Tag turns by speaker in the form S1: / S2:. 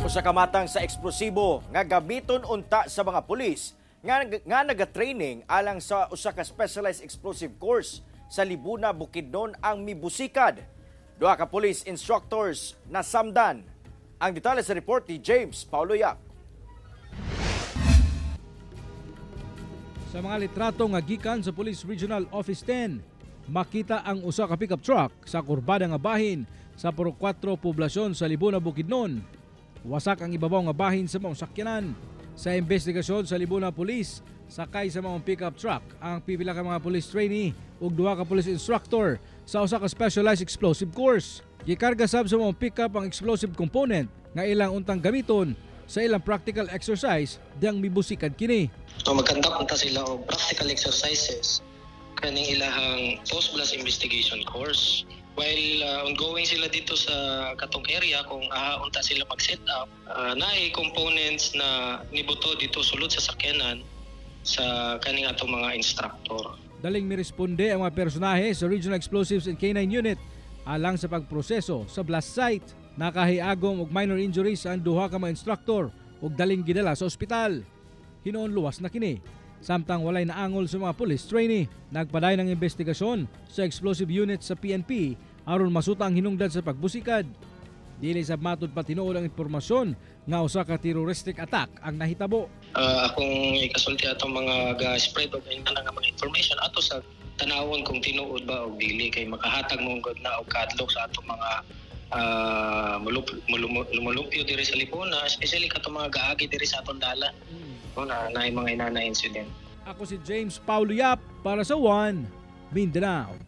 S1: Usa ka matang sa eksplosibo nga gamiton unta sa mga pulis nga naga-training alang sa usa ka specialized explosive course sa Libona, Bukidnon ang mibusikad. Duha ka police instructors na samdan. Ang detalye sa report ni James Paulo Yap.
S2: Sa mga litrato nga gikan sa Police Regional Office 10, makita ang usa ka pickup truck sa kurbada nga bahin sa 4 poblasyon sa Libona, Bukidnon. Wasak ang ibabaw nga bahin sa mga sakyanan. Sa investigasyon sa Libona Police, sakay sa mga pickup truck ang pipila ka mga police trainee ug duha ka police instructor sa usa ka specialized explosive course. Gikarga sab sa mga pickup ang explosive component nga ilang untang gamiton sa ilang practical exercise diyang mibusikad kini.
S3: Magkandak unta sila og practical exercises kaning ilahang post-blast investigation course. While ongoing sila dito sa katong area kung unta sila mag-set up, naay components na nibuto dito sulod sa sakyanan sa kaning atong mga instructor.
S2: Daling miresponde ang mga personahe sa Regional Explosives and K9 Unit alang sa pagproseso sa blast site. Nakahiagom og minor injuries ang duha ka mga instructor ug daling gidala sa ospital. Hinoon luwas na kini. Samtang walay naangol sa mga police trainee, nagpaday ng investigasyon sa explosive unit sa PNP aron masuta ang hinungdan sa pagbusikad. Dili sa matud pa tinuod ang impormasyon nga usa ka terroristic attack ang nahitabo.
S3: Akong ikasulti atong mga ga-spread og nga mga information ato sa tanawon kung tinuod ba og dili kay makahatag mo gud na og kadlok sa atong mga mulupyo diri sa Libona, especially katong mga gaagi diri sa atong dalan. Na mga inana incident.
S2: Ako si James Paulo Yap para sa One Mindanao.